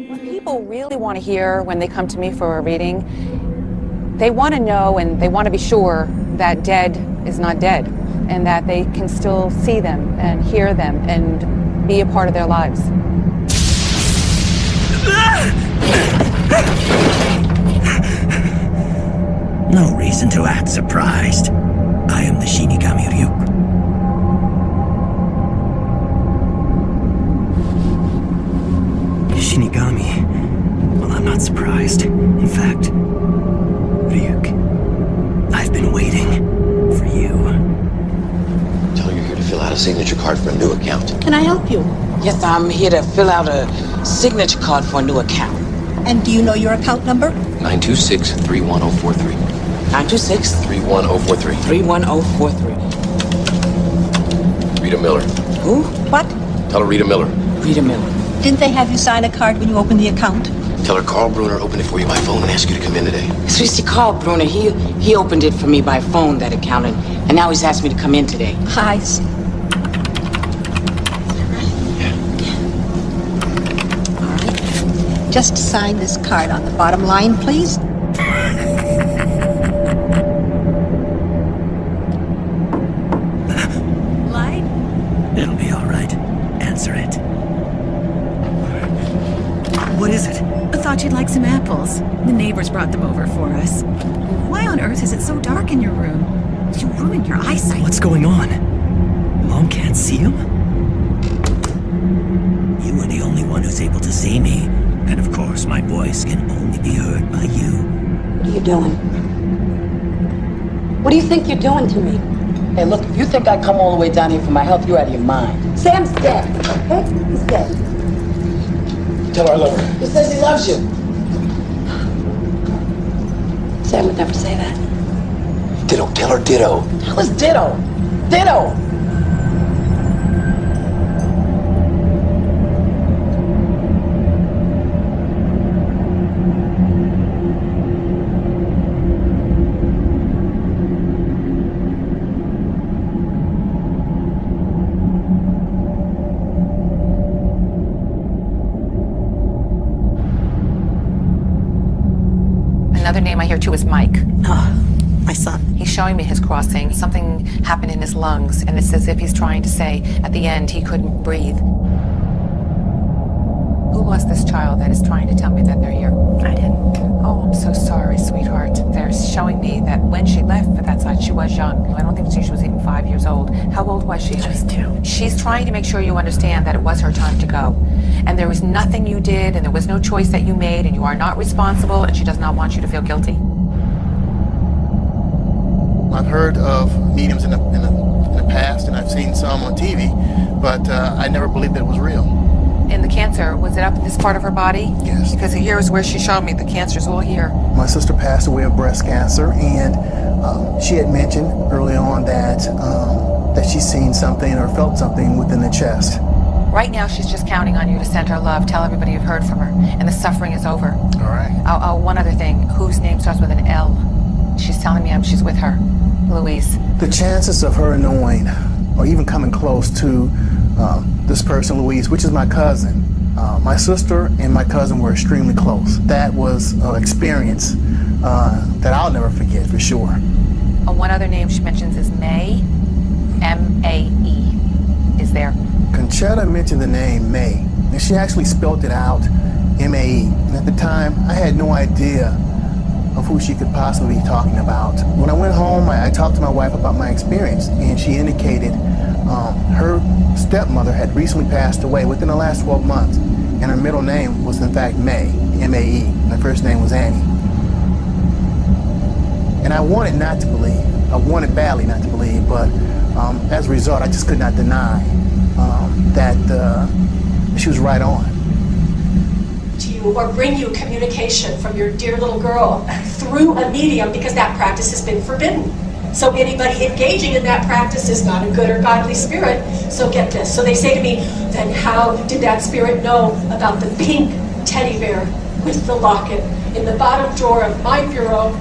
What people really want to hear when they come to me for a reading, they want to know and they want to be sure that dead is not dead, and that they can still see them and hear them and be a part of their lives. No reason to act surprised. I am the Shinigami Ryuk. Shinigami? Well, I'm not surprised. In fact, Ryuk, I've been waiting for you. Tell her you're here to fill out a signature card for a new account. Can I help you? Yes, I'm here to fill out a signature card for a new account. And do you know your account number? 926-31043. 926-31043. 31043. Rita Miller. Who? What? Tell her Rita Miller. Rita Miller. Didn't they have you sign a card when you opened the account? Tell her Carl Bruner opened it for you by phone and asked you to come in today. So you see, Carl Bruner, he opened it for me by phone, that account, and now he's asked me to come in today. I see. All right. Just sign this card on the bottom line, please. Light? It'll be all right. Answer it. What is it? I thought you'd like some apples. The neighbors brought them over for us. Why on earth is it so dark in your room? You ruined your eyesight. What's going on? Mom can't see him? You are the only one who's able to see me. And of course, my voice can only be heard by you. What are you doing? What do you think you're doing to me? Hey, look, if you think I come all the way down here for my health, you're out of your mind. Sam's dead, okay? He's dead. Tell her I love her. He says he loves you. Sam would never say that. Ditto. Tell her ditto. That was ditto. Ditto. Another name I hear too is Mike. Oh, my son. He's showing me his crossing. Something happened in his lungs, and it's as if he's trying to say at the end he couldn't breathe. Who was this child that is trying to tell me that they're here? I didn't. Oh, I'm so sorry, sweetheart. They're showing me that when she left for that side, she was young. I don't think she was even 5 years old. How old was she? Just 2. She's trying to make sure you understand that it was her time to go. And there was nothing you did, and there was no choice that you made, and you are not responsible, and she does not want you to feel guilty. I've heard of mediums in the past, and I've seen some on TV, but I never believed that it was real. And the cancer, was it up in this part of her body? Yes. Because here is where she showed me the cancer's all here. My sister passed away of breast cancer, and she had mentioned early on that she's seen something or felt something within the chest. Right now, she's just counting on you to send her love, tell everybody you've heard from her, and the suffering is over. All right. One other thing, whose name starts with an L? She's telling me she's with her, Louise. The chances of her knowing or even coming close to this person, Louise, which is my cousin. My sister and my cousin were extremely close. That was an experience that I'll never forget for sure. One other name she mentions is May, M-A-E. Is there? Conchetta mentioned the name May, and she actually spelled it out, M-A-E. And at the time, I had no idea of who she could possibly be talking about. When I went home, I talked to my wife about my experience, and she indicated her stepmother had recently passed away within the last 12 months, and her middle name was in fact May, M-A-E, and her first name was Annie. And I wanted not to believe. I wanted badly not to believe, but as a result, I just could not deny that she was right on. To you or bring you communication from your dear little girl through a medium, because that practice has been forbidden. So anybody engaging in that practice is not a good or godly spirit. So get this. So they say to me, then how did that spirit know about the pink teddy bear with the locket in the bottom drawer of my bureau?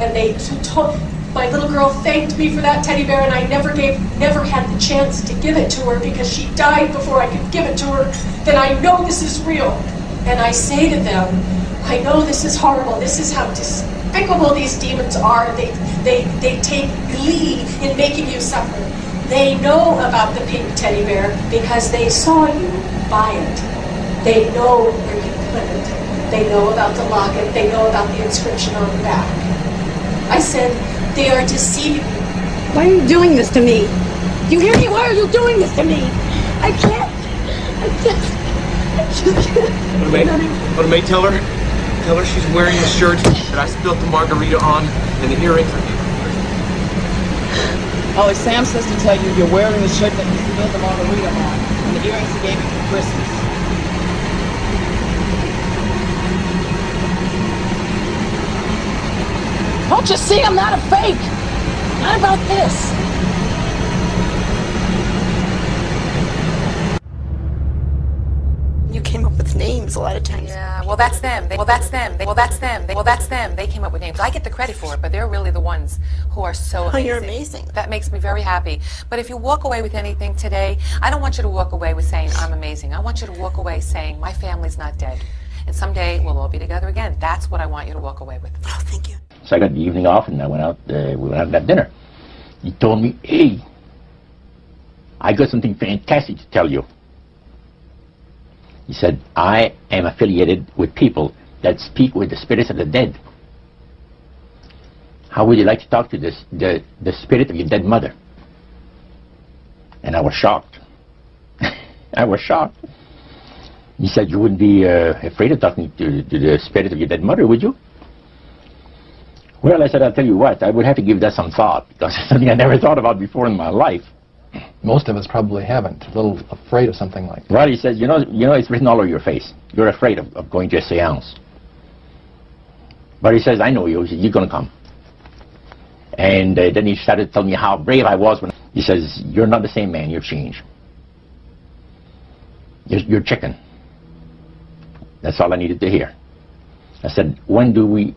And they told, My little girl thanked me for that teddy bear, and I never had the chance to give it to her because she died before I could give it to her. Then I know this is real. And I say to them, I know this is horrible. This is how despicable these demons are. They take glee in making you suffer. They know about the pink teddy bear because they saw you buy it. They know where you put it. They know about the locket. They know about the inscription on the back. I said, they are deceiving you. Why are you doing this to me? You hear me? Why are you doing this to me? I can't. What May tell her? Tell her she's wearing the shirt that I spilled the margarita on, and the earrings are Oh, Sam says to tell you you're wearing the shirt that you spilled the margarita on, and the earrings he gave you for Christmas. Don't you see I'm not a fake? Not about this. You came up with names a lot of times. Yeah, well, that's them. Well, that's them. Well, that's them. Well, that's them. They came up with names. I get the credit for it, but they're really the ones who are so amazing. Oh, you're amazing. That makes me very happy. But if you walk away with anything today, I don't want you to walk away with saying, I'm amazing. I want you to walk away saying, my family's not dead. And someday we'll all be together again. That's what I want you to walk away with. Oh, thank you. So I got the evening off, and I went out. We went out and had dinner. He told me, "Hey, I got something fantastic to tell you." He said, "I am affiliated with people that speak with the spirits of the dead. How would you like to talk to the spirit of your dead mother?" And I was shocked. I was shocked. He said, "You wouldn't be afraid of talking to the spirit of your dead mother, would you?" Well, I said, "I'll tell you what, I would have to give that some thought, because it's something I never thought about before in my life." Most of us probably haven't. A little afraid of something like that. Well, he says, you know, it's written all over your face. You're afraid of going to a seance. But he says, "I know you. He says, you're going to come." And then he started telling me how brave I was. He says, "You're not the same man. You've changed. You're chicken." That's all I needed to hear. I said, "When do we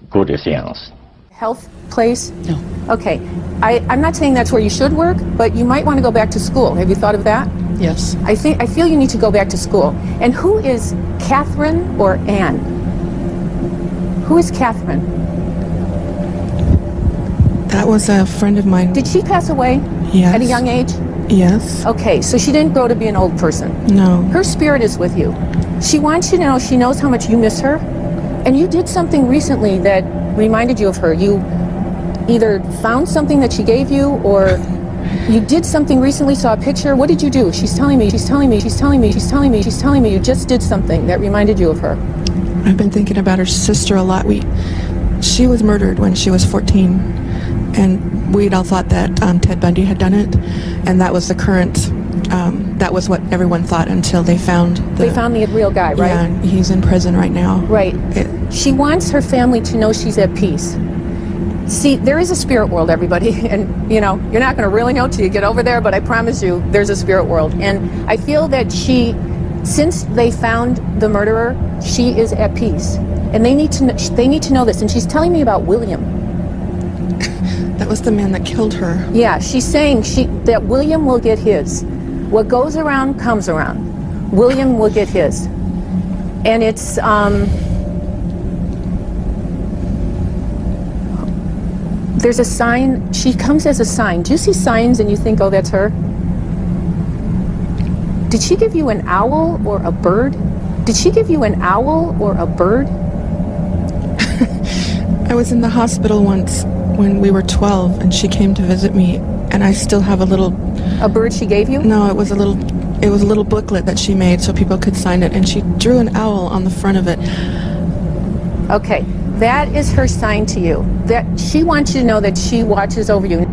go to a seance?" Health place? No. Okay. I'm not saying that's where you should work, but you might want to go back to school. Have you thought of that? Yes. I feel you need to go back to school. And who is Catherine or Anne? Who is Catherine? That was a friend of mine. Did she pass away? Yes. At a young age? Yes. Okay, so she didn't grow to be an old person. No. Her spirit is with you. She wants you to know she knows how much you miss her. And you did something recently that reminded you of her. You either found something that she gave you, or you did something recently, saw a picture. What did you do? She's telling me you just did something that reminded you of her. I've been thinking about her sister a lot. She was murdered when she was 14, and we'd all thought that Ted Bundy had done it, and that was the current, that was what everyone thought until they found the real guy, right? Yeah, he's in prison right now. Right. She wants her family to know she's at peace. See, there is a spirit world, everybody, and you're not going to really know till you get over there, but I promise you there's a spirit world. And I feel that since they found the murderer, she is at peace. And they need to know this. And she's telling me about William. That was the man that killed her. Yeah, she's saying that William will get his. What goes around comes around. William will get his. And it's there's a sign. She comes as a sign. Do you see signs and you think, oh, that's her? Did she give you an owl or a bird? Did she give you an owl or a bird? I was in the hospital once when we were 12, and she came to visit me, and I still have a bird she gave you? No, it was a little booklet that she made so people could sign it, and she drew an owl on the front of it. Okay, that is her sign to you. That she wants you to know that she watches over you.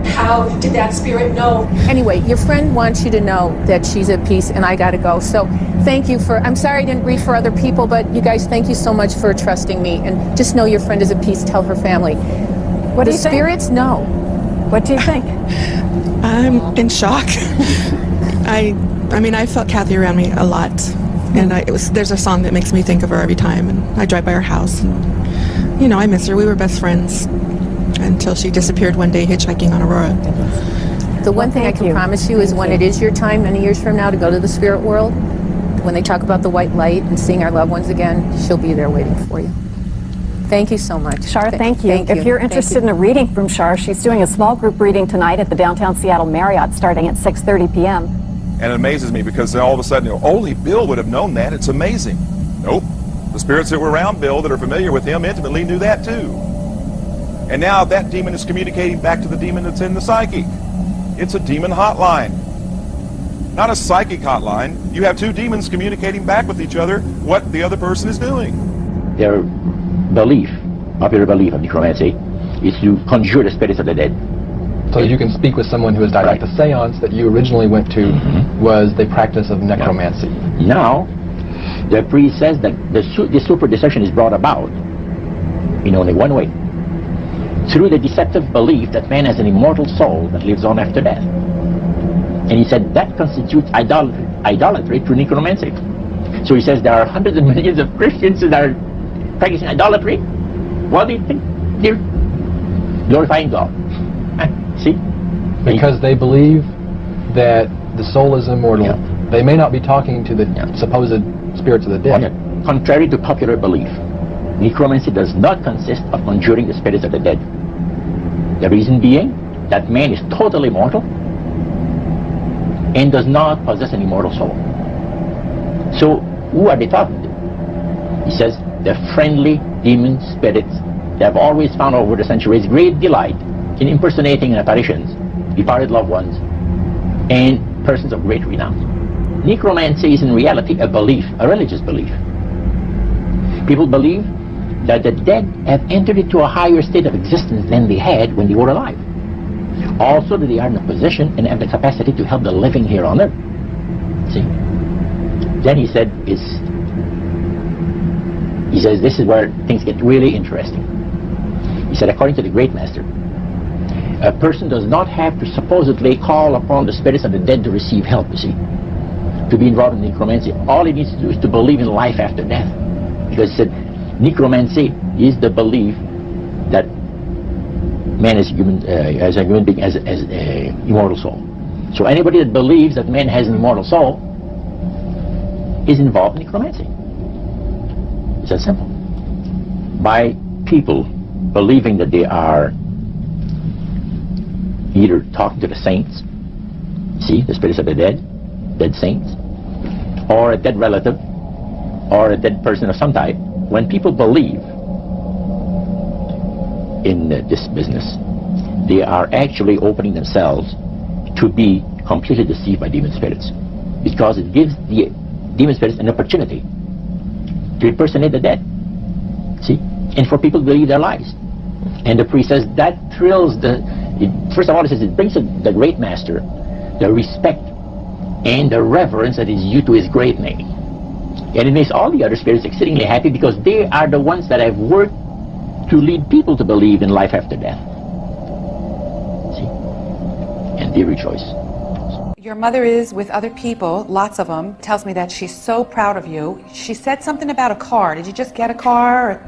How did that spirit know? Anyway, your friend wants you to know that she's at peace, and I gotta go. So thank you I'm sorry I didn't read for other people, but you guys, thank you so much for trusting me. And just know your friend is at peace. Tell her family. What do you think? The spirits know. What do you think? I'm in shock. I mean, I felt Kathy around me a lot. And there's a song that makes me think of her every time, and I drive by her house. And, you know, I miss her. We were best friends until she disappeared one day hitchhiking on Aurora. The one thing I can promise you is when it is your time, many years from now, to go to the spirit world, when they talk about the white light and seeing our loved ones again, she'll be there waiting for you. Thank you so much. Shar, thank you. If you're interested in a reading from Shar, she's doing a small group reading tonight at the downtown Seattle Marriott starting at 6:30 p.m. And it amazes me because all of a sudden, only Bill would have known that. It's amazing. Nope. The spirits that were around Bill that are familiar with him intimately knew that too. And now that demon is communicating back to the demon that's in the psychic. It's a demon hotline. Not a psychic hotline. You have two demons communicating back with each other what the other person is doing. Their belief, popular belief of necromancy, is to conjure the spirits of the dead. So you can speak with someone who has died. Like the seance that you originally went to was the practice of necromancy. Now, the priest says that the super deception is brought about in only one way. Through the deceptive belief that man has an immortal soul that lives on after death. And he said that constitutes idolatry through necromancy. So he says there are hundreds of millions of Christians that are practicing idolatry. What do you think? They're glorifying God. See? Because they believe that the soul is immortal. Yeah. They may not be talking to the supposed spirits of the dead. Contrary to popular belief, necromancy does not consist of conjuring the spirits of the dead. The reason being that man is totally mortal and does not possess an immortal soul. So who are they talking to? He says the friendly demon spirits that have always found over the centuries great delight in impersonating apparitions, departed loved ones, and persons of great renown. Necromancy is in reality a belief, a religious belief. People believe that the dead have entered into a higher state of existence than they had when they were alive. Also that they are in a position and have the capacity to help the living here on earth. See? Then he says this is where things get really interesting. He said, according to the great master, a person does not have to supposedly call upon the spirits of the dead to receive help, you see, to be involved in necromancy. All he needs to do is to believe in life after death. Because he said, necromancy is the belief that man is as a human being has an immortal soul. So anybody that believes that man has an immortal soul is involved in necromancy. It's that simple. By people believing that they are either talking to the saints, see, the spirits of the dead saints, or a dead relative, or a dead person of some type. When people believe in this business, they are actually opening themselves to be completely deceived by demon spirits, because it gives the demon spirits an opportunity to impersonate the dead, see, and for people to believe their lies. And the priest says that thrills first of all, it says it brings the great master the respect and the reverence that is due to his great name. And it makes all the other spirits exceedingly happy because they are the ones that have worked to lead people to believe in life after death. See? And they rejoice. Your mother is with other people, lots of them, tells me that she's so proud of you. She said something about a car. Did you just get a car?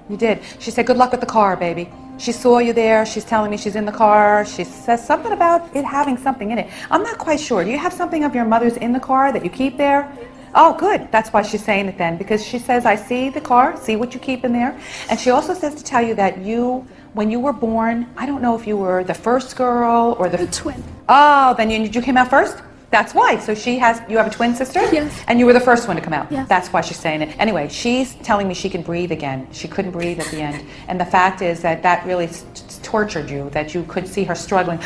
You did. She said, good luck with the car, baby. She saw you there. She's telling me she's in the car. She says something about it having something in it. I'm not quite sure. Do you have something of your mother's in the car that you keep there? Oh, good. That's why she's saying it then, because she says, I see the car, see what you keep in there. And she also says to tell you that you, when you were born, I don't know if you were the first girl or the twin. Oh, then you came out first? That's why. So you have a twin sister? Yes. And you were the first one to come out? Yes. That's why she's saying it. Anyway, she's telling me she can breathe again. She couldn't breathe at the end. And the fact is that really tortured you, that you could see her struggling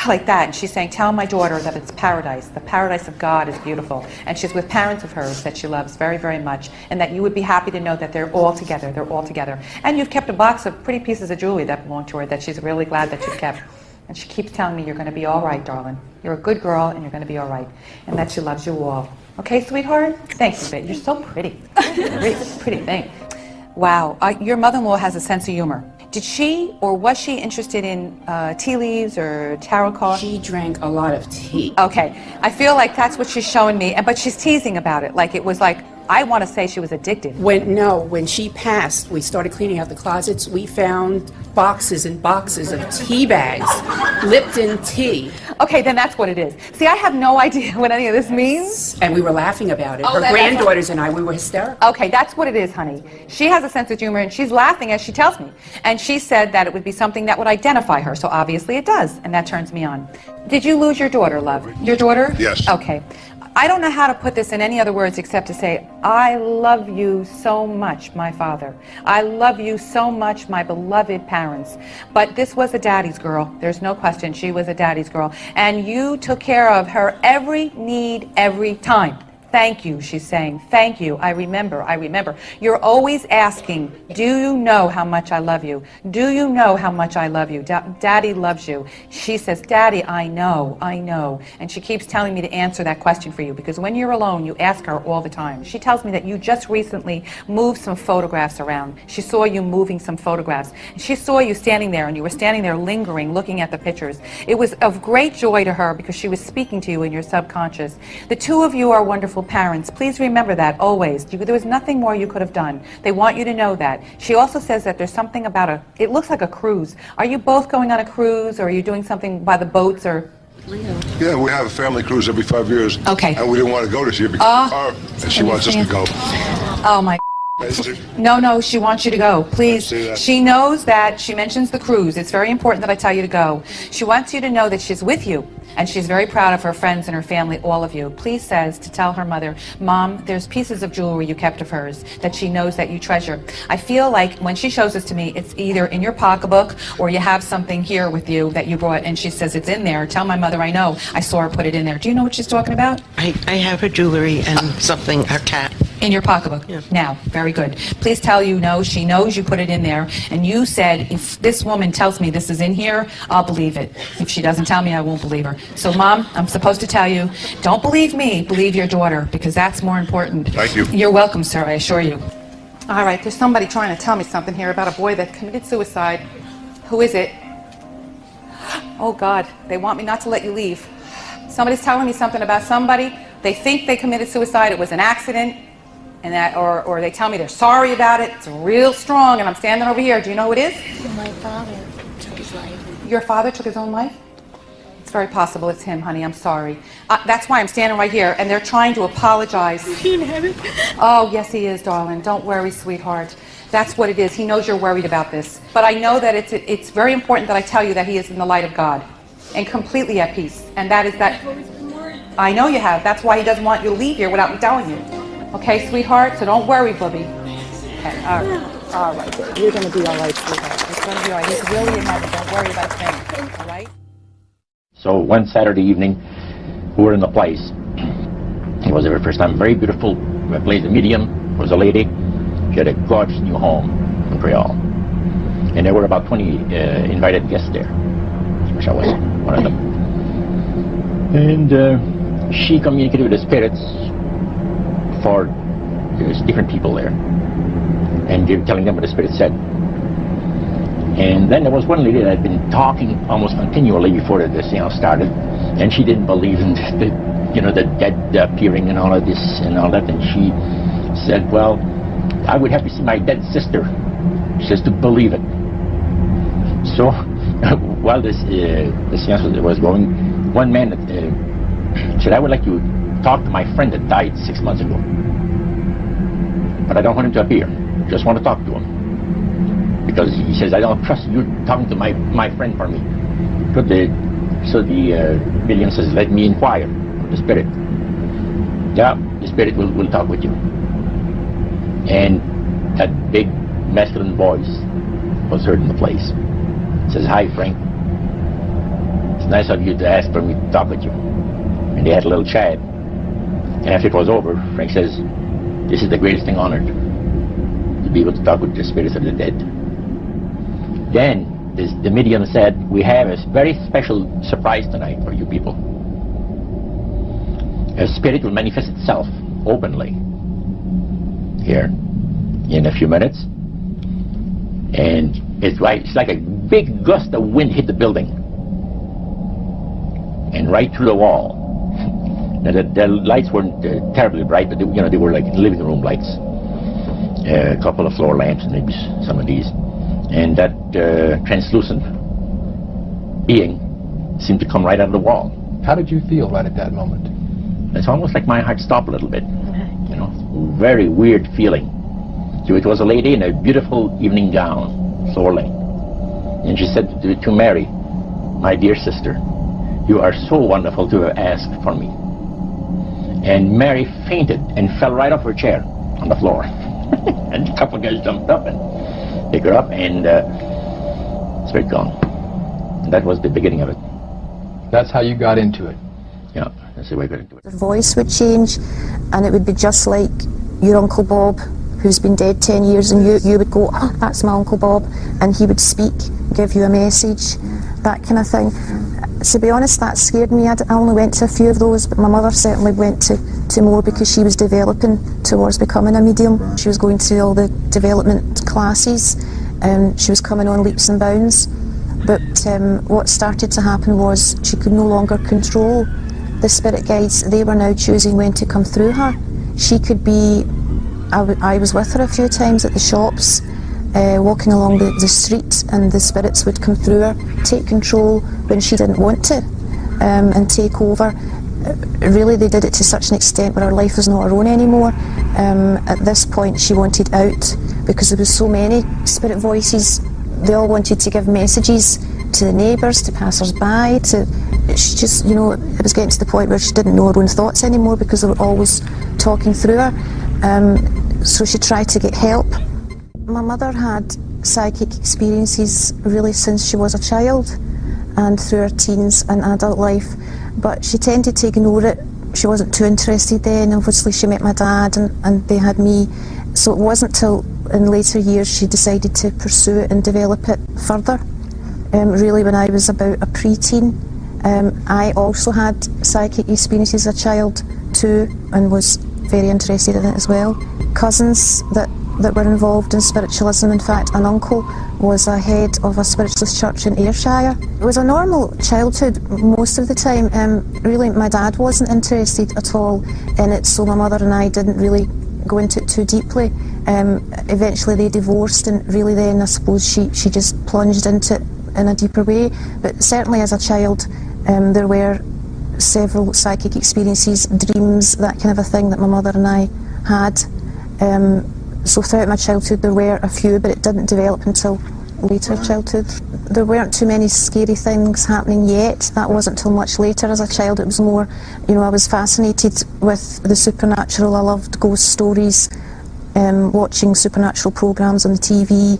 like that. And she's saying, tell my daughter that it's paradise. The paradise of God is beautiful. And she's with parents of hers that she loves very, very much. And that you would be happy to know that they're all together. They're all together. And you've kept a box of pretty pieces of jewelry that belong to her that she's really glad that you've kept. And she keeps telling me you're going to be all right, darling. You're a good girl and you're going to be all right. And that she loves you all. Okay, sweetheart? Thank you, babe. You're so pretty. Pretty thing. Wow. Your mother-in-law has a sense of humor. Did she or was she interested in tea leaves or tarot cards? She drank a lot of tea. Okay, I feel like that's what she's showing me, but she's teasing about it. Like it was like, I want to say she was addicted. When she passed, we started cleaning out the closets. We found boxes and boxes of tea bags, Lipton tea. Okay, then that's what it is. See, I have no idea what any of this means. And we were laughing about it. Oh, Her granddaughters and I, we were hysterical. Okay, that's what it is, honey. She has a sense of humor, and she's laughing as she tells me. And she said that it would be something that would identify her, so obviously it does, and that turns me on. Did you lose your daughter, love? Your daughter? Yes. Okay. I don't know how to put this in any other words except to say, I love you so much, my father. I love you so much, my beloved parents. But this was a daddy's girl. There's no question. She was a daddy's girl. And you took care of her every need, every time. Thank you, she's saying. Thank you. I remember. I remember. You're always asking, do you know how much I love you? Do you know how much I love you? Daddy loves you. She says, Daddy, I know. I know. And she keeps telling me to answer that question for you because when you're alone, you ask her all the time. She tells me that you just recently moved some photographs around. She saw you moving some photographs. She saw you standing there and you were standing there lingering, looking at the pictures. It was of great joy to her because she was speaking to you in your subconscious. The two of you are wonderful parents. Please remember that always. There was nothing more you could have done. They want you to know that. She also says that there's something about it looks like a cruise. Are you both going on a cruise or are you doing something by the boats or? Yeah, we have a family cruise every 5 years. Okay. And we didn't want to go this year because and she wants us to go. Oh my. No, she wants you to go. Please. She knows that she mentions the cruise. It's very important that I tell you to go. She wants you to know that she's with you. And she's very proud of her friends and her family, all of you. Please says to tell her mother, Mom, there's pieces of jewelry you kept of hers that she knows that you treasure. I feel like when she shows this to me, it's either in your pocketbook or you have something here with you that you brought. And she says it's in there. Tell my mother I know. I saw her put it in there. Do you know what she's talking about? I have her jewelry and something, her cat. In your pocketbook? Yeah. Now, very good. Please tell you no, she knows you put it in there. And you said, if this woman tells me this is in here, I'll believe it. If she doesn't tell me, I won't believe her. So, Mom, I'm supposed to tell you, don't believe me, believe your daughter, because that's more important. Thank you. You're welcome, sir, I assure you. All right, there's somebody trying to tell me something here about a boy that committed suicide. Who is it? Oh, God, they want me not to let you leave. Somebody's telling me something about somebody. They think they committed suicide. It was an accident. And that, or they tell me they're sorry about it. It's real strong, and I'm standing over here. Do you know who it is? My father took his life. Your father took his own life? It's very possible it's him, honey. I'm sorry. That's why I'm standing right here, and they're trying to apologize. He in heaven? Oh, yes, he is, darling. Don't worry, sweetheart. That's what it is. He knows you're worried about this. But I know that it's very important that I tell you that he is in the light of God and completely at peace. And that is that. I know you have. That's why he doesn't want you to leave here without me telling you. Okay, sweetheart? So don't worry, Bubby. Okay, all right. All right, babe. You're going to be all right, sweetheart. It's going to be all right. He's really in heaven. Don't worry about a thing. All right? So one Saturday evening, we were in the place. It was the first time. Very beautiful. We played the medium. Was a lady. She had a gorgeous new home in Montreal. And there were about 20 invited guests there. Which I was one of them. And she communicated with the spirits for there's different people there, and they're telling them what the spirit said. And then there was one lady that had been talking almost continually before the seance started, and she didn't believe in the dead appearing and all of this and all that. And she said, "Well, I would have to see my dead sister." She says to believe it. So while the seance was going, one man said, "I would like to talk to my friend that died 6 months ago, but I don't want him to appear. Just want to talk to him because he says I don't trust you talking to my friend for me." So the medium says, "Let me inquire of the spirit." Yeah, the spirit will talk with you. And that big masculine voice was heard in the place. It says, "Hi, Frank. It's nice of you to ask for me to talk with you." And they had a little chat. And after it was over, Frank says, "This is the greatest thing on earth, to be able to talk with the spirits of the dead." Then the medium said, "We have a very special surprise tonight for you people. A spirit will manifest itself openly here in a few minutes, and It's like a big gust of wind hit the building. And right through the wall. Now the lights weren't terribly bright, but they were like living room lights. A couple of floor lamps, maybe some of these. And that translucent being seemed to come right out of the wall. How did you feel right at that moment? It's almost like my heart stopped a little bit. Very weird feeling. So it was a lady in a beautiful evening gown, floor length. And she said to Mary, "My dear sister, you are so wonderful to have asked for me." And Mary fainted and fell right off her chair on the floor. And a couple of guys jumped up and picked her up, and spirit gone. And that was the beginning of it. That's how you got into it? Yeah, that's the way I got into it. The voice would change, and it would be just like your Uncle Bob, who's been dead 10 years, and you would go, "Oh, that's my Uncle Bob," and he would speak, give you a message, that kind of thing. To be honest, that scared me. I only went to a few of those, but my mother certainly went to more because she was developing towards becoming a medium. She was going to all the development classes, and she was coming on leaps and bounds. But what started to happen was she could no longer control the spirit guides. They were now choosing when to come through her. She could be, I was with her a few times at the shops, walking along the street, and the spirits would come through her, take control when she didn't want to, and take over. Really, they did it to such an extent where her life was not her own anymore. At this point, she wanted out because there was so many spirit voices. They all wanted to give messages to the neighbours, to passers-by, she just, it was getting to the point where she didn't know her own thoughts anymore because they were always talking through her. So she tried to get help. My mother had psychic experiences really since she was a child and through her teens and adult life, but she tended to ignore it. She wasn't too interested then. Obviously she met my dad and they had me, so it wasn't till in later years she decided to pursue it and develop it further. Really when I was about a preteen, I also had psychic experiences as a child too, and was very interested in it as well. Cousins that were involved in spiritualism. In fact, an uncle was a head of a spiritualist church in Ayrshire. It was a normal childhood most of the time. Really, my dad wasn't interested at all in it, so my mother and I didn't really go into it too deeply. Eventually they divorced, and really then I suppose she just plunged into it in a deeper way. But certainly as a child, there were several psychic experiences, dreams, that kind of a thing that my mother and I had. So throughout my childhood there were a few, but it didn't develop until later childhood. There weren't too many scary things happening yet. That wasn't until much later. As a child it was more, I was fascinated with the supernatural. I loved ghost stories, watching supernatural programmes on the TV,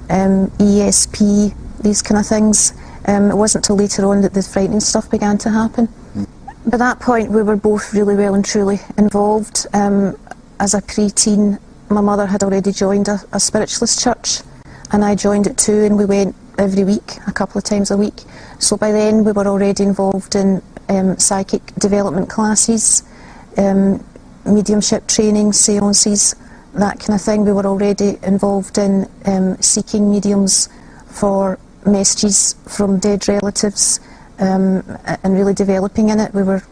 ESP, these kind of things. It wasn't until later on that the frightening stuff began to happen. By that point we were both really well and truly involved. As a pre-teen, my mother had already joined a spiritualist church, and I joined it too, and we went every week, a couple of times a week. So by then we were already involved in psychic development classes, mediumship training, seances, that kind of thing. We were already involved in seeking mediums for messages from dead relatives, and really developing in it. We were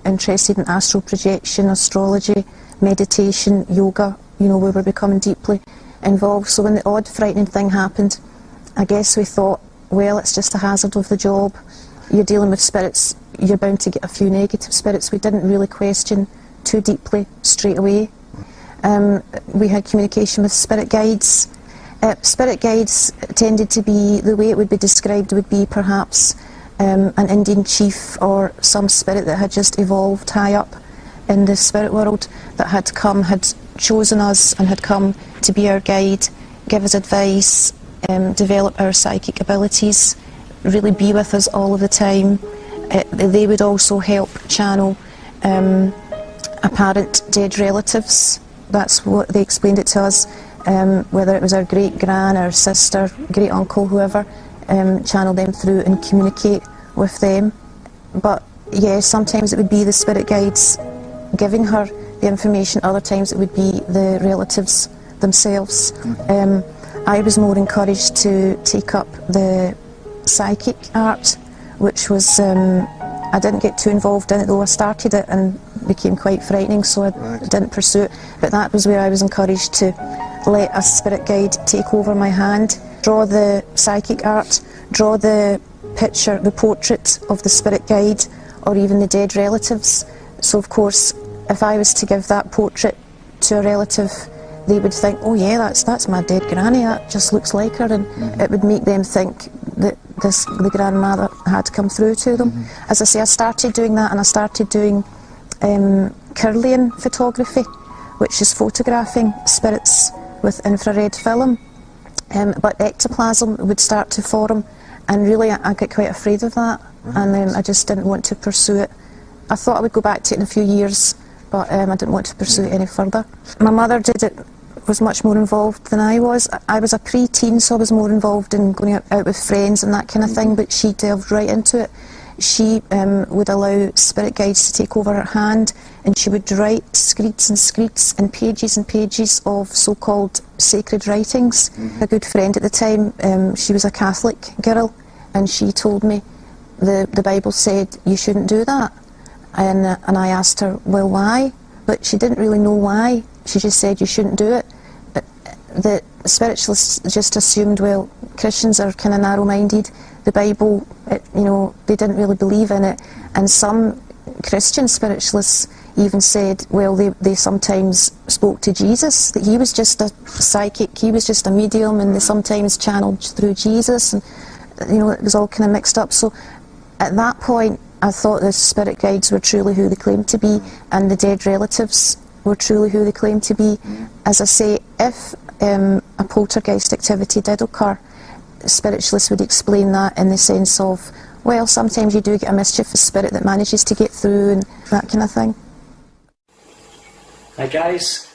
interested in astral projection, astrology, meditation, yoga. We were becoming deeply involved. So when the odd frightening thing happened, I guess we thought, well, it's just a hazard of the job. You're dealing with spirits, you're bound to get a few negative spirits. We didn't really question too deeply straight away. We had communication with spirit guides. Spirit guides tended to be, the way it would be described would be perhaps an Indian chief or some spirit that had just evolved high up in the spirit world, that had chosen us and had come to be our guide, give us advice, develop our psychic abilities, really be with us all of the time. They would also help channel apparent dead relatives. That's what they explained it to us, whether it was our great-gran, our sister, great-uncle, whoever, channel them through and communicate with them. But yeah, sometimes it would be the spirit guides giving her the information, other times it would be the relatives themselves. I was more encouraged to take up the psychic art, which was, I didn't get too involved in it, though I started it and became quite frightening, so I didn't pursue it. But that was where I was encouraged to let a spirit guide take over my hand, draw the psychic art, draw the picture, the portrait of the spirit guide, or even the dead relatives. So of course, if I was to give that portrait to a relative, they would think, oh yeah, that's my dead granny, that just looks like her, and it would make them think that the grandmother had come through to them. As I say, I started doing that, and I started doing Kirlian photography, which is photographing spirits with infrared film, but ectoplasm would start to form, and really I got quite afraid of that, and I just didn't want to pursue it. I thought I would go back to it in a few years, but I didn't want to pursue it any further. My mother was much more involved than I was. I was a pre-teen, so I was more involved in going out with friends and that kind of thing, but she delved right into it. She would allow spirit guides to take over her hand, and she would write screeds and screeds and pages of so-called sacred writings. A good friend at the time, she was a Catholic girl, and she told me the Bible said you shouldn't do that. And I asked her, well, why? But she didn't really know why. She just said you shouldn't do it. But the spiritualists just assumed, well, Christians are kind of narrow-minded. The Bible, they didn't really believe in it. And some Christian spiritualists even said, well, they sometimes spoke to Jesus, that he was just a psychic, he was just a medium, and they sometimes channeled through Jesus, and it was all kind of mixed up. So at that point, I thought the spirit guides were truly who they claimed to be, and the dead relatives were truly who they claimed to be. As I say, if a poltergeist activity did occur, spiritualists would explain that in the sense of, well, sometimes you do get a mischievous spirit that manages to get through and that kind of thing. Hi guys,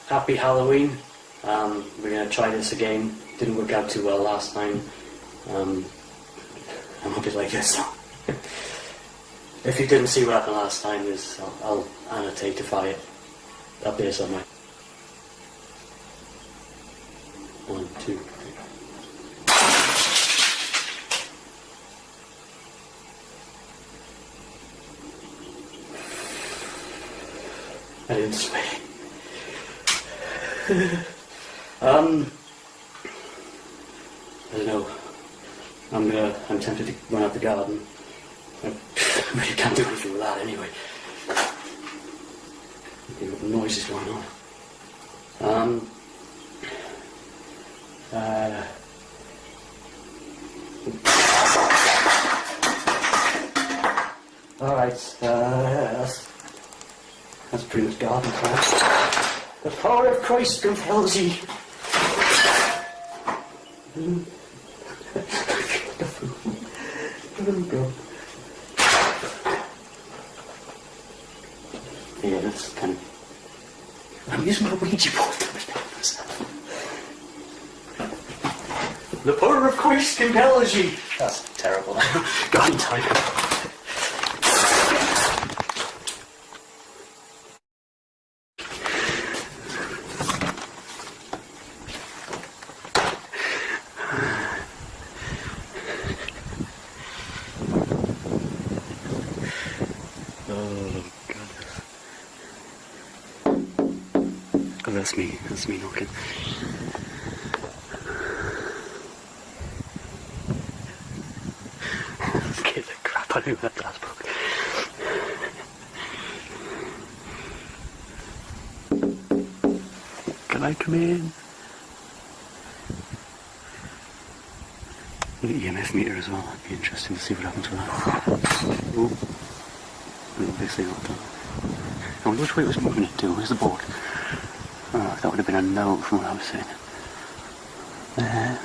happy Halloween. We're going to try this again. Didn't work out too well last time. I'm a bit like this now. If you didn't see what happened last time, I'll annotatify it up there somewhere. 1, 2, 3. I didn't sway. I don't know. I'm tempted to run out the garden. I really can't do anything with that anyway. What the noise is going on. Alright, that's pretty much garden time. The power of Christ compels ye. Yeah, that's kind of... I'm using my Ouija board to protect myself. The power of Christ compels ye. That's terrible. Garden time. That's me knocking. Scared the crap out of me with that glass book. Can I come in? Look at the EMF meter as well, that'd be interesting to see what happens with that. Oh, obviously not done. I wonder which way it was moving it to. Where's the board? Oh, that would have been a no from what I was saying. There.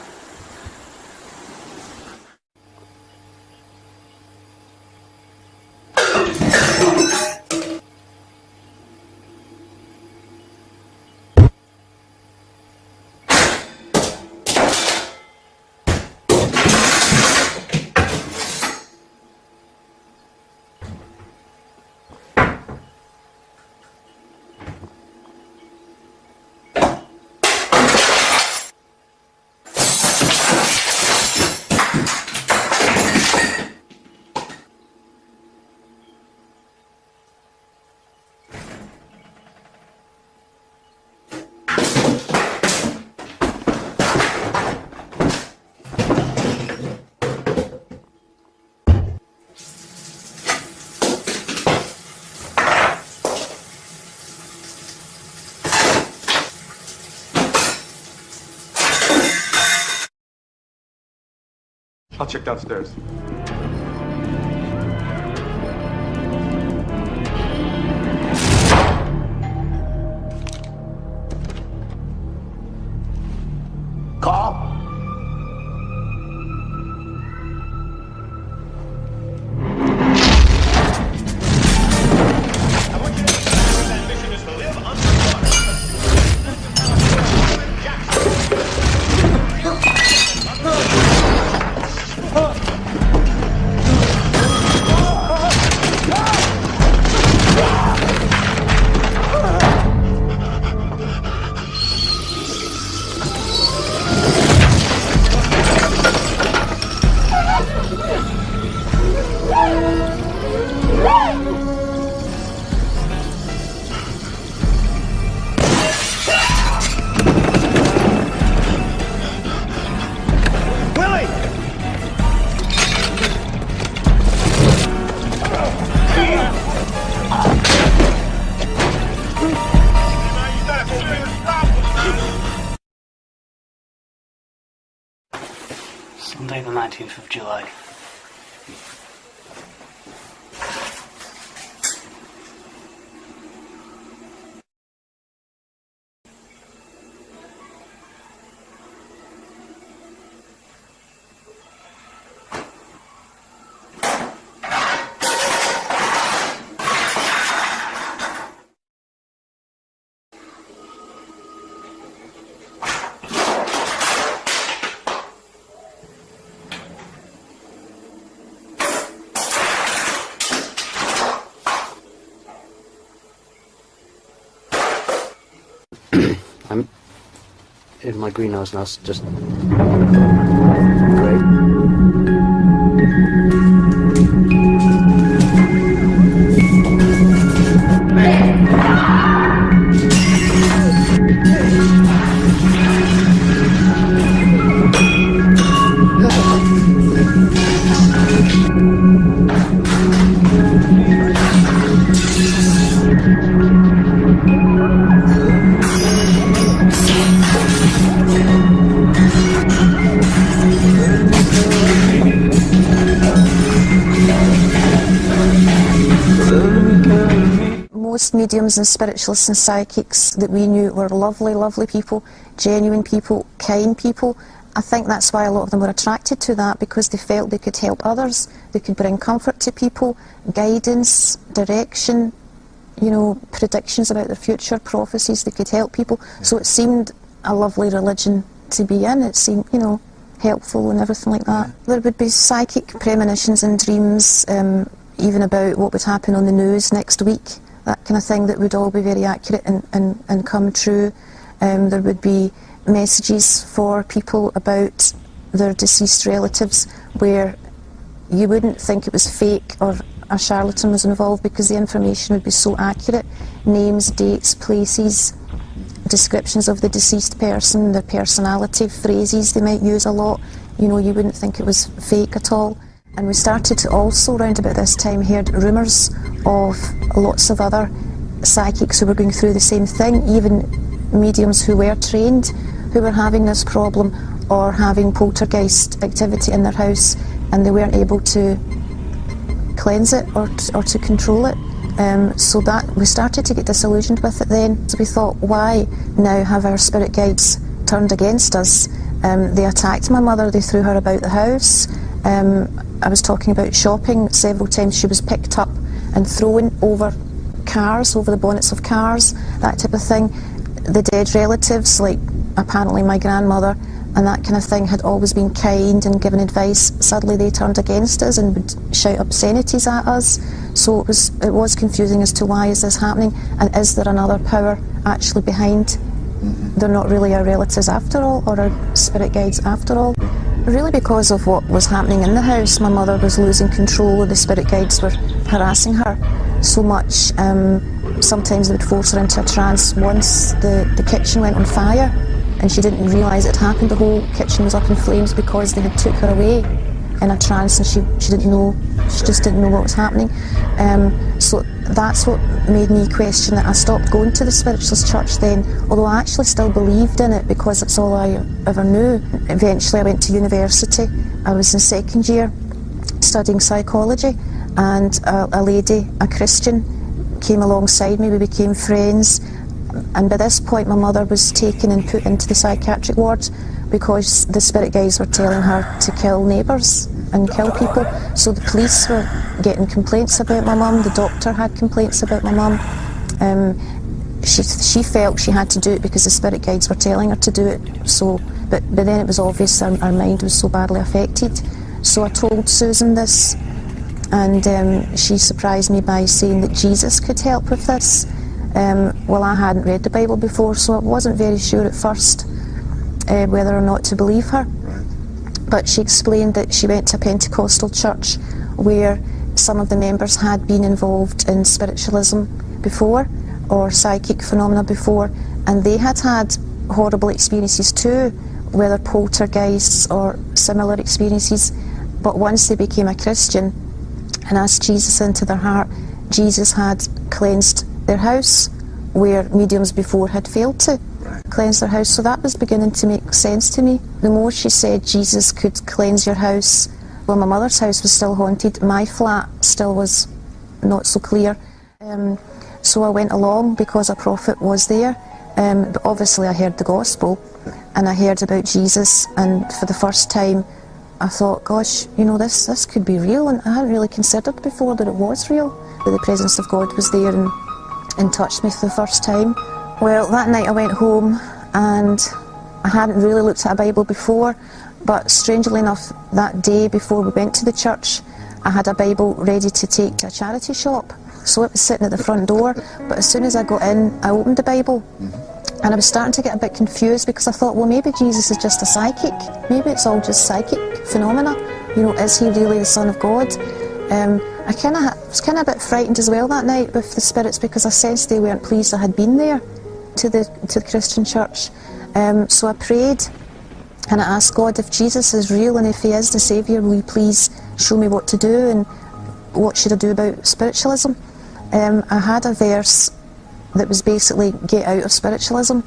check downstairs. Call. Sunday the 19th of July. I'm in my greenhouse now, just great. Most mediums and spiritualists and psychics that we knew were lovely, lovely people, genuine people, kind people. I think that's why a lot of them were attracted to that, because they felt they could help others, they could bring comfort to people, guidance, direction, you know, predictions about their future, prophecies, they could help people. So it seemed a lovely religion to be in. It seemed, you know, helpful and everything like that. There would be psychic premonitions and dreams, even about what would happen on the news next week, that kind of thing, that would all be very accurate and come true. There would be messages for people about their deceased relatives where you wouldn't think it was fake or a charlatan was involved, because the information would be so accurate. Names, dates, places, descriptions of the deceased person, their personality, phrases they might use a lot. You know, you wouldn't think it was fake at all. And we started to also, round about this time, heard rumours of lots of other psychics who were going through the same thing, even mediums who were trained, who were having this problem or having poltergeist activity in their house, and they weren't able to cleanse it or to control it. So that we started to get disillusioned with it then. So we thought, why now have our spirit guides turned against us? They attacked my mother, they threw her about the house. I was talking about shopping. Several times she was picked up and thrown over cars, over the bonnets of cars, that type of thing. The dead relatives, like apparently my grandmother and that kind of thing, had always been kind and given advice. Suddenly they turned against us and would shout obscenities at us. So it was confusing as to why is this happening, and is there another power actually behind? They're not really our relatives after all, or our spirit guides after all. Really because of what was happening in the house. My mother was losing control, the spirit guides were harassing her so much. Sometimes they would force her into a trance. Once the kitchen went on fire and she didn't realise it happened. The whole kitchen was up in flames because they had took her away in a trance, and she didn't know, she just didn't know what was happening. So that's what made me question it. I stopped going to the spiritualist church then, although I actually still believed in it because it's all I ever knew. Eventually I went to university I was in second year studying psychology, and a lady, a Christian, came alongside me. We became friends, and by this point my mother was taken and put into the psychiatric ward because the spirit guides were telling her to kill neighbours and kill people. So the police were getting complaints about my mum, the doctor had complaints about my mum. She felt she had to do it because the spirit guides were telling her to do it. So, but then it was obvious our mind was so badly affected. So I told Susan this, and she surprised me by saying that Jesus could help with this. Well, I hadn't read the Bible before, so I wasn't very sure at first whether or not to believe her. But she explained that she went to a Pentecostal church where some of the members had been involved in spiritualism before, or psychic phenomena before, and they had had horrible experiences too, whether poltergeists or similar experiences. But once they became a Christian and asked Jesus into their heart, Jesus had cleansed their house where mediums before had failed to cleanse their house. So that was beginning to make sense to me. The more she said Jesus could cleanse your house, well, my mother's house was still haunted, my flat still was not so clear. So I went along because a prophet was there. But obviously I heard the gospel and I heard about Jesus, and for the first time I thought, gosh, you know, this could be real, and I hadn't really considered before that it was real, that the presence of God was there and touched me for the first time. Well, that night I went home and I hadn't really looked at a Bible before, but strangely enough, that day before we went to the church, I had a Bible ready to take to a charity shop. So it was sitting at the front door, but as soon as I got in, I opened the Bible. And I was starting to get a bit confused because I thought, well, maybe Jesus is just a psychic. Maybe it's all just psychic phenomena. You know, is he really the Son of God? I was kind of a bit frightened as well that night with the spirits because I sensed they weren't pleased I had been there to the Christian church. So I prayed and I asked God, if Jesus is real and if he is the Saviour, will you please show me what to do and what should I do about spiritualism? I had a verse that was basically get out of spiritualism,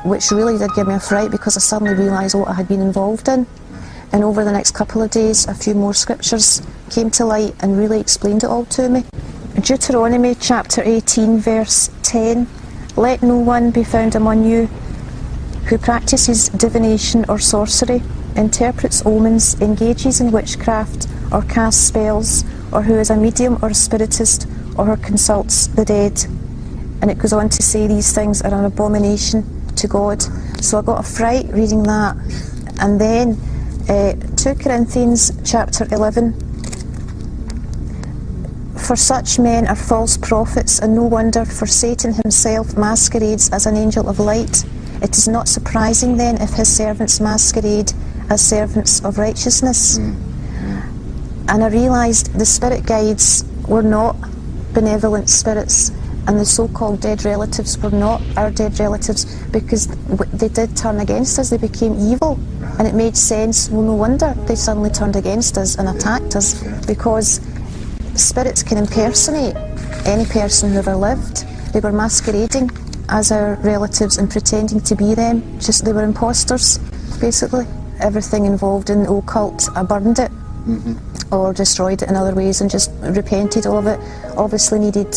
which really did give me a fright because I suddenly realised what I had been involved in. And over the next couple of days, a few more scriptures came to light and really explained it all to me. Deuteronomy chapter 18 verse 10, let no one be found among you who practices divination or sorcery, interprets omens, engages in witchcraft or casts spells, or who is a medium or a spiritist, or who consults the dead. And it goes on to say these things are an abomination to God. So I got a fright reading that. And then 2 Corinthians chapter 11. For such men are false prophets, and no wonder, for Satan himself masquerades as an angel of light. It is not surprising then if his servants masquerade as servants of righteousness. And I realised the spirit guides were not benevolent spirits, and the so-called dead relatives were not our dead relatives, because they did turn against us, they became evil. And it made sense, well, no wonder they suddenly turned against us and attacked us, because spirits can impersonate any person who ever lived. They were masquerading as our relatives and pretending to be them, just they were imposters, basically. Everything involved in the occult, I burned it, or destroyed it in other ways and just repented of it. Obviously needed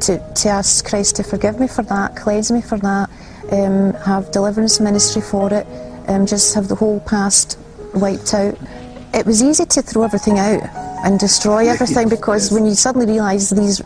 to ask Christ to forgive me for that, cleanse me for that, have deliverance ministry for it, just have the whole past wiped out. It was easy to throw everything out and destroy everything, because when you suddenly realise these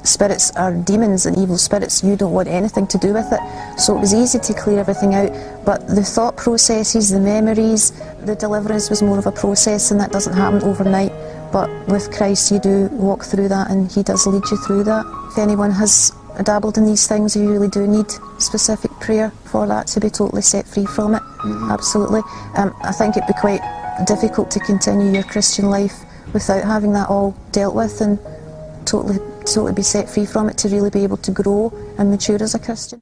spirits are demons and evil spirits, you don't want anything to do with it. So it was easy to clear everything out, but the thought processes, the memories, the deliverance was more of a process, and that doesn't happen overnight. But with Christ you do walk through that, and he does lead you through that. If anyone has dabbled in these things, you really do need specific prayer for that to be totally set free from it. Absolutely. I think it'd be quite difficult to continue your Christian life without having that all dealt with and totally be set free from it, to really be able to grow and mature as a Christian.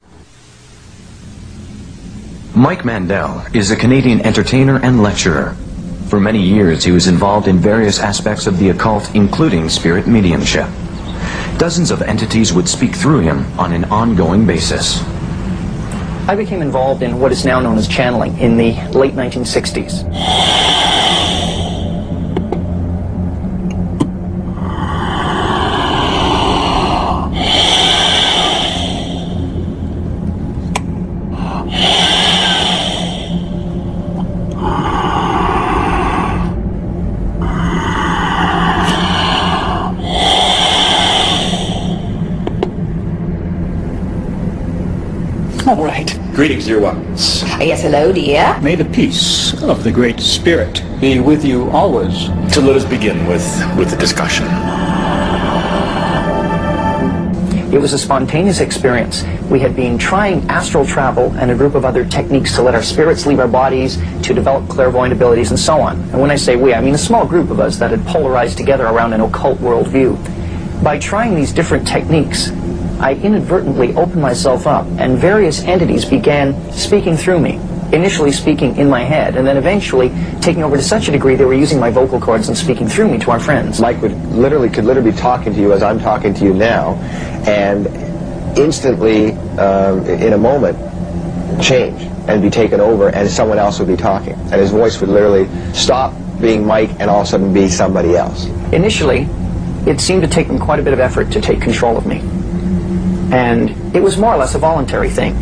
Mike Mandel is a Canadian entertainer and lecturer. For many years he was involved in various aspects of the occult, including spirit mediumship. Dozens of entities would speak through him on an ongoing basis. I became involved in what is now known as channeling in the late 1960s. All right. Greetings, dear ones. Yes, hello, dear. May the peace of the Great Spirit be with you always. So let us begin with the discussion. It was a spontaneous experience. We had been trying astral travel and a group of other techniques to let our spirits leave our bodies, to develop clairvoyant abilities, and so on. And when I say we, I mean a small group of us that had polarized together around an occult worldview. By trying these different techniques, I inadvertently opened myself up, and various entities began speaking through me. Initially speaking in my head, and then eventually taking over to such a degree they were using my vocal cords and speaking through me to our friends. Mike could literally be talking to you as I'm talking to you now, and instantly, in a moment, change and be taken over, and someone else would be talking. And his voice would literally stop being Mike and all of a sudden be somebody else. Initially, it seemed to take them quite a bit of effort to take control of me. And it was more or less a voluntary thing.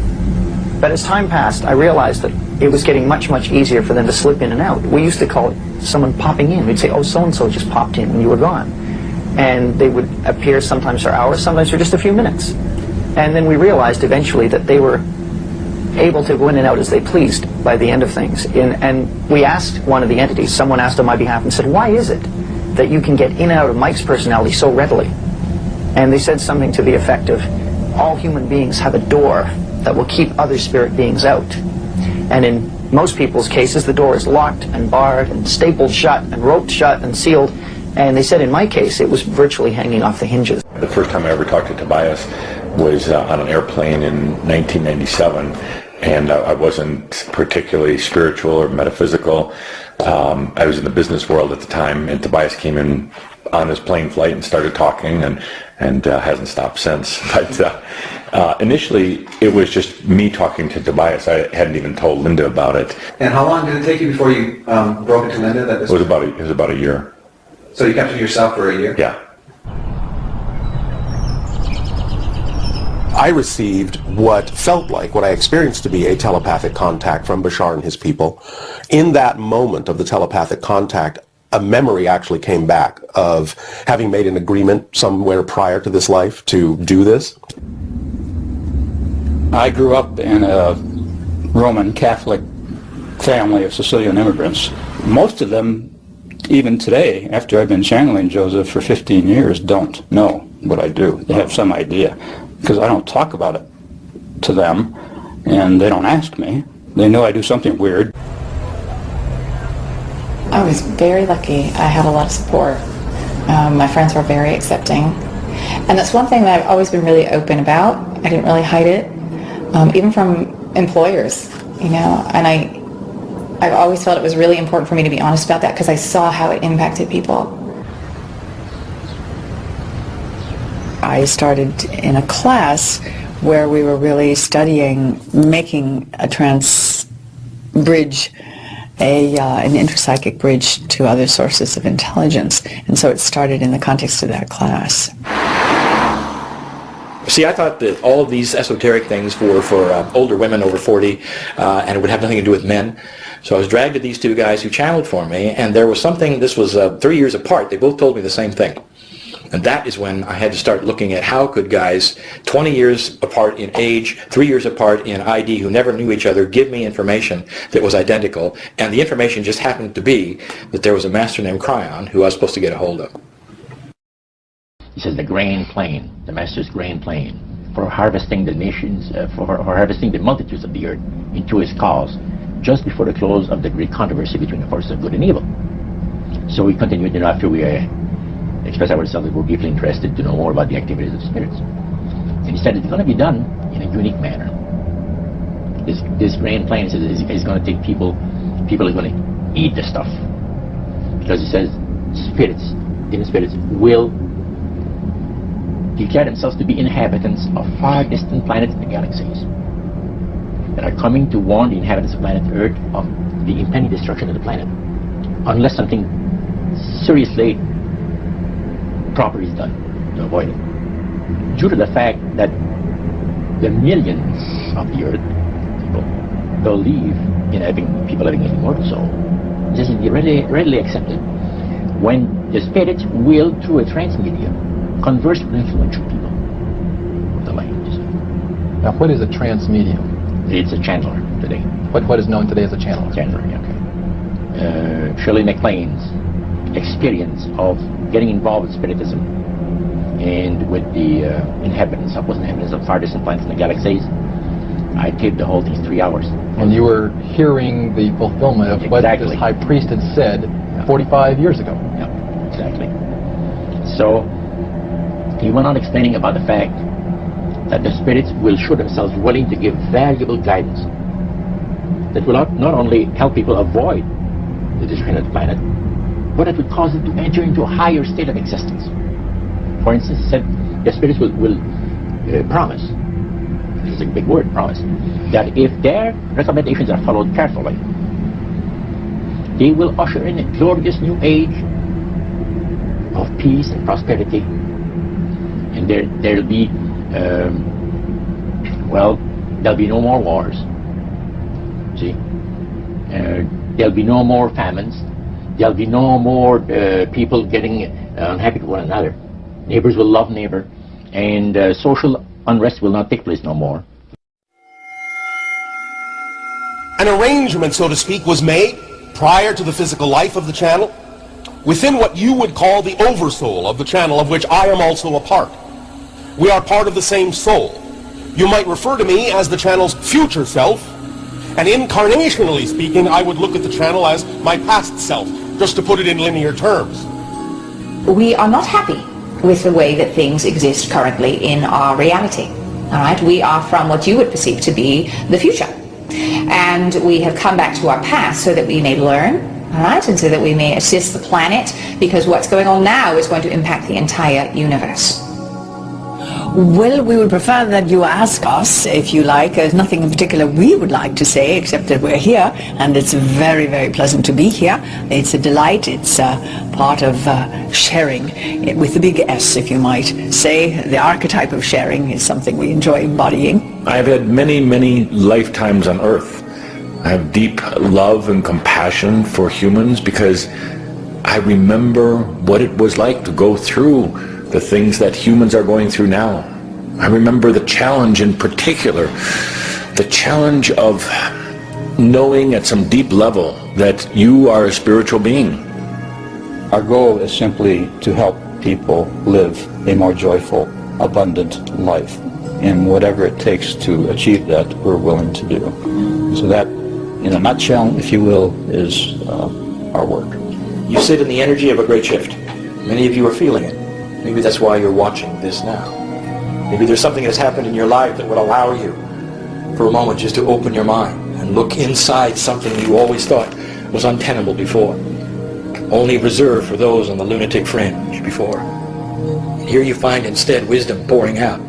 But as time passed, I realized that it was getting much, much easier for them to slip in and out. We used to call it someone popping in. We'd say, oh, so-and-so just popped in and you were gone. And they would appear sometimes for hours, sometimes for just a few minutes. And then we realized eventually that they were able to go in and out as they pleased by the end of things. And we asked one of the entities, someone asked on my behalf and said, why is it that you can get in and out of Mike's personality so readily? And they said something to the effect of, all human beings have a door that will keep other spirit beings out. And in most people's cases, the door is locked and barred and stapled shut and roped shut and sealed. And they said in my case, it was virtually hanging off the hinges. The first time I ever talked to Tobias was on an airplane in 1997, and I wasn't particularly spiritual or metaphysical. I was in the business world at the time, and Tobias came in on his plane flight and started talking, and hasn't stopped since. But initially, it was just me talking to Tobias. I hadn't even told Linda about it. And how long did it take you before you broke it to Linda? That It was about a year. So you kept it to yourself for a year? Yeah. I received what felt like, what I experienced to be a telepathic contact from Bashar and his people. In that moment of the telepathic contact, a memory actually came back of having made an agreement somewhere prior to this life to do this. I grew up in a Roman Catholic family of Sicilian immigrants. Most of them, even today, after I've been channeling Joseph for 15 years, don't know what I do. They have some idea, because I don't talk about it to them, and they don't ask me. They know I do something weird. I was very lucky. I had a lot of support. My friends were very accepting. And that's one thing that I've always been really open about. I didn't really hide it, even from employers, you know. And I've always felt it was really important for me to be honest about that because I saw how it impacted people. I started in a class where we were really studying making a trans bridge, an intrapsychic bridge to other sources of intelligence. And so it started in the context of that class. See, I thought that all of these esoteric things were for older women over 40, and it would have nothing to do with men. So I was dragged to these two guys who channeled for me, and there was something, this was 3 years apart, they both told me the same thing. And that is when I had to start looking at how could guys 20 years apart in age, 3 years apart in ID, who never knew each other, give me information that was identical. And the information just happened to be that there was a master named Cryon who I was supposed to get a hold of. He says the grand plan, the master's grand plan, for harvesting the nations, for harvesting the multitudes of the earth into his cause, just before the close of the great controversy between the forces of good and evil. So we continued, you know, after we expressed ourselves, we were deeply interested to know more about the activities of spirits. And he said it's going to be done in a unique manner. This grand plan is going to take people are going to eat the stuff. Because he says demon spirits will declare themselves to be inhabitants of far distant planets and galaxies that are coming to warn the inhabitants of planet Earth of the impending destruction of the planet, unless something seriously proper is done to avoid it. Due to the fact that the millions of the Earth people believe in people having an immortal soul, this is readily accepted. When the spirits will, through a trance medium, converse with influential people of the land. Now, what is a trance medium? It's a channeler today. What is known today as a channeler? Channeler, okay. Shirley MacLaine's experience of getting involved with Spiritism and with the inhabitants of far distant planets in the galaxies. I taped the whole thing 3 hours. And you were hearing the fulfillment of what this high priest had said 45 years ago. Yeah, exactly. So he went on explaining about the fact that the spirits will show themselves willing to give valuable guidance that will not only help people avoid the destruction of the planet, but it will cause them to enter into a higher state of existence. For instance, he said the spirits will promise, this is a big word, promise, that if their recommendations are followed carefully, they will usher in a glorious new age of peace and prosperity, and there'll be there'll be no more wars. See, there'll be no more famines. There'll be no more people getting unhappy with one another. Neighbors will love neighbor, and social unrest will not take place no more. An arrangement, so to speak, was made prior to the physical life of the channel within what you would call the oversoul of the channel, of which I am also a part. We are part of the same soul. You might refer to me as the channel's future self, and incarnationally speaking, I would look at the channel as my past self, just to put it in linear terms. We are not happy with the way that things exist currently in our reality. All right, we are from what you would perceive to be the future, and we have come back to our past so that we may learn, all right, and so that we may assist the planet, because what's going on now is going to impact the entire universe. Well, we would prefer that you ask us, if you like. There's nothing in particular we would like to say, except that we're here, and it's very, very pleasant to be here. It's a delight. It's part of sharing, with the big S, if you might say. The archetype of sharing is something we enjoy embodying. I've had many, many lifetimes on Earth. I have deep love and compassion for humans because I remember what it was like to go through the things that humans are going through now. I remember the challenge in particular, the challenge of knowing at some deep level that you are a spiritual being. Our goal is simply to help people live a more joyful, abundant life. And whatever it takes to achieve that, we're willing to do. So that, in a nutshell, if you will, is our work. You sit in the energy of a great shift. Many of you are feeling it. Maybe that's why you're watching this now. Maybe there's something that's happened in your life that would allow you for a moment just to open your mind and look inside something you always thought was untenable before, only reserved for those on the lunatic fringe before. And here you find instead wisdom pouring out.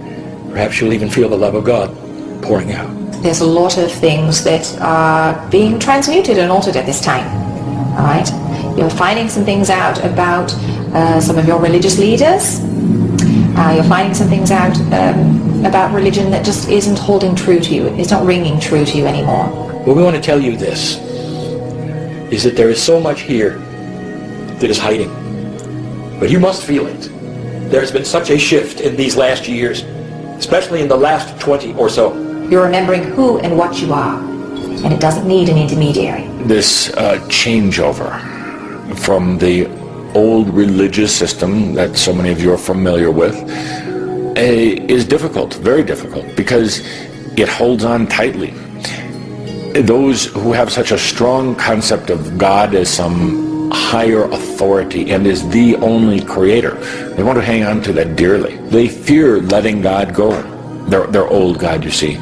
Perhaps you'll even feel the love of God pouring out. There's a lot of things that are being transmuted and altered at this time. All right? You're finding some things out about some of your religious leaders. You're finding some things out about religion that just isn't holding true to you. It's not ringing true to you anymore. What we want to tell you this is that there is so much here that is hiding. But you must feel it. There has been such a shift in these last years, especially in the last 20 or so. You're remembering who and what you are, and it doesn't need an intermediary. This changeover from the old religious system that so many of you are familiar with is difficult, very difficult, because it holds on tightly. Those who have such a strong concept of God as some higher authority and as the only creator, they want to hang on to that dearly. They fear letting God go, their old God, you see,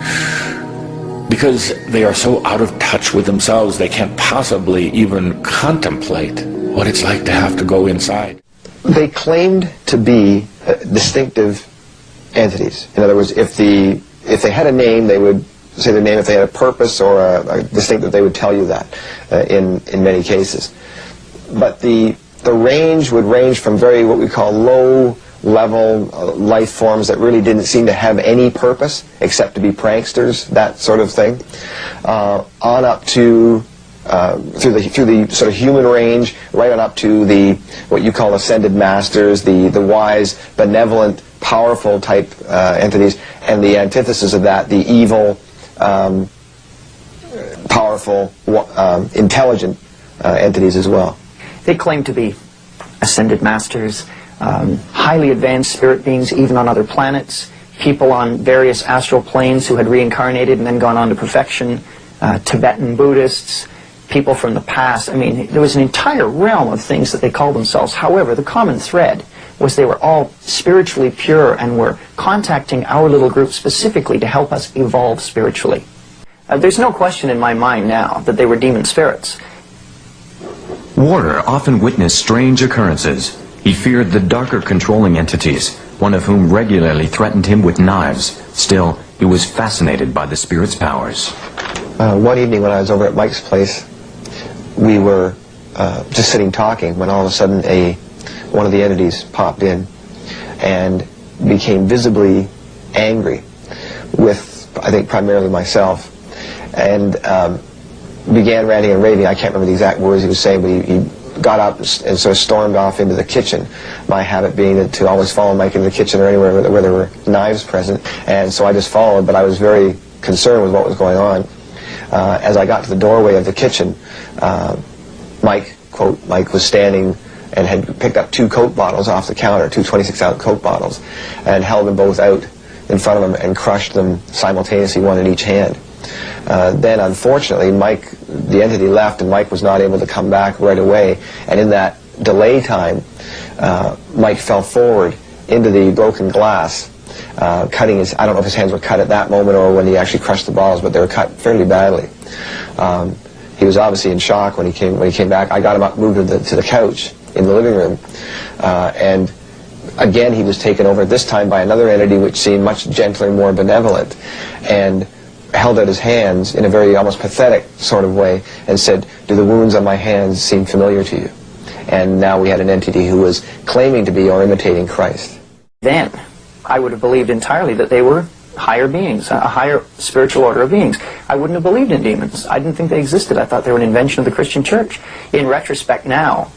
because they are so out of touch with themselves they can't possibly even contemplate what it's like to have to go inside. They claimed to be distinctive entities. In other words, if they had a name, they would say their name. If they had a purpose or a distinctive, they would tell you that in many cases. But the range would range from very, what we call, low-level life forms that really didn't seem to have any purpose except to be pranksters, that sort of thing, on up to through the sort of human range, right on up to the what you call ascended masters, the wise, benevolent, powerful type entities, and the antithesis of that, the evil, powerful, intelligent entities as well. They claim to be ascended masters, highly advanced spirit beings even on other planets, people on various astral planes who had reincarnated and then gone on to perfection, Tibetan Buddhists, people from the past. I mean, there was an entire realm of things that they called themselves. However, the common thread was they were all spiritually pure and were contacting our little group specifically to help us evolve spiritually. There's no question in my mind now that they were demon spirits. Warner often witnessed strange occurrences. He feared the darker controlling entities, one of whom regularly threatened him with knives. Still, he was fascinated by the spirit's powers. One evening when I was over at Mike's place, we were just sitting talking when all of a sudden one of the entities popped in and became visibly angry with, I think, primarily myself, and began ranting and raving. I can't remember the exact words he was saying, but he got up and sort of stormed off into the kitchen, my habit being to always follow Mike into the kitchen or anywhere where there were knives present, and so I just followed, but I was very concerned with what was going on. As I got to the doorway of the kitchen, Mike, quote, Mike was standing and had picked up 2 Coke bottles off the counter, 2 26-ounce Coke bottles, and held them both out in front of him and crushed them simultaneously, one in each hand. Then, unfortunately, Mike, the entity left, and Mike was not able to come back right away, and in that delay time, Mike fell forward into the broken glass, cutting his, I don't know if his hands were cut at that moment or when he actually crushed the bottles, but they were cut fairly badly. He was obviously in shock when he came back. I got him up, moved to the couch in the living room, and again he was taken over, this time by another entity which seemed much gentler and more benevolent, and held out his hands in a very almost pathetic sort of way and said, "Do the wounds on my hands seem familiar to you?" And now we had an entity who was claiming to be or imitating Christ. Then I would have believed entirely that they were higher beings, a higher spiritual order of beings. I wouldn't have believed in demons. I didn't think they existed. I thought they were an invention of the Christian church. In retrospect now,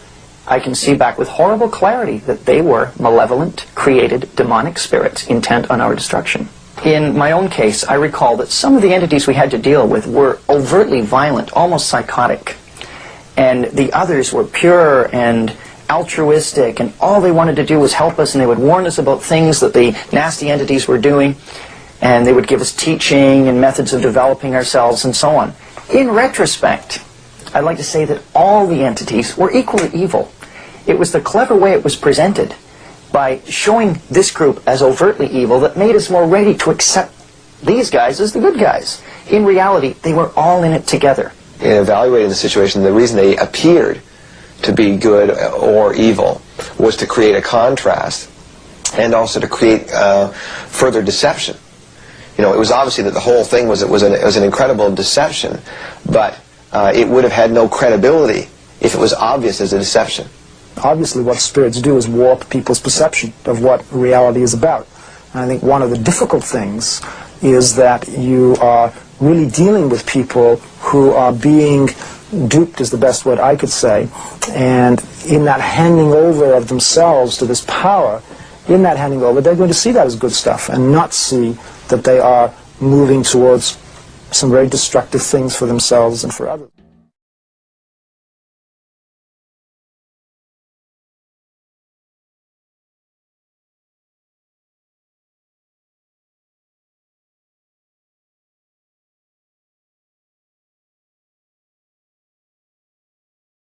I can see back with horrible clarity that they were malevolent, created, demonic spirits intent on our destruction. In my own case, I recall that some of the entities we had to deal with were overtly violent, almost psychotic. And the others were pure and altruistic, and all they wanted to do was help us, and they would warn us about things that the nasty entities were doing, and they would give us teaching and methods of developing ourselves and so on. In retrospect, I'd like to say that all the entities were equally evil. It was the clever way it was presented, by showing this group as overtly evil, that made us more ready to accept these guys as the good guys. In reality, they were all in it together. In evaluating the situation, the reason they appeared to be good or evil was to create a contrast and also to create further deception. You know, it was obviously that the whole thing was an incredible deception, but it would have had no credibility if it was obvious as a deception. Obviously what spirits do is warp people's perception of what reality is about. And I think one of the difficult things is that you are really dealing with people who are being duped, is the best word I could say, and in that handing over of themselves to this power, in that handing over, they're going to see that as good stuff and not see that they are moving towards some very destructive things for themselves and for others.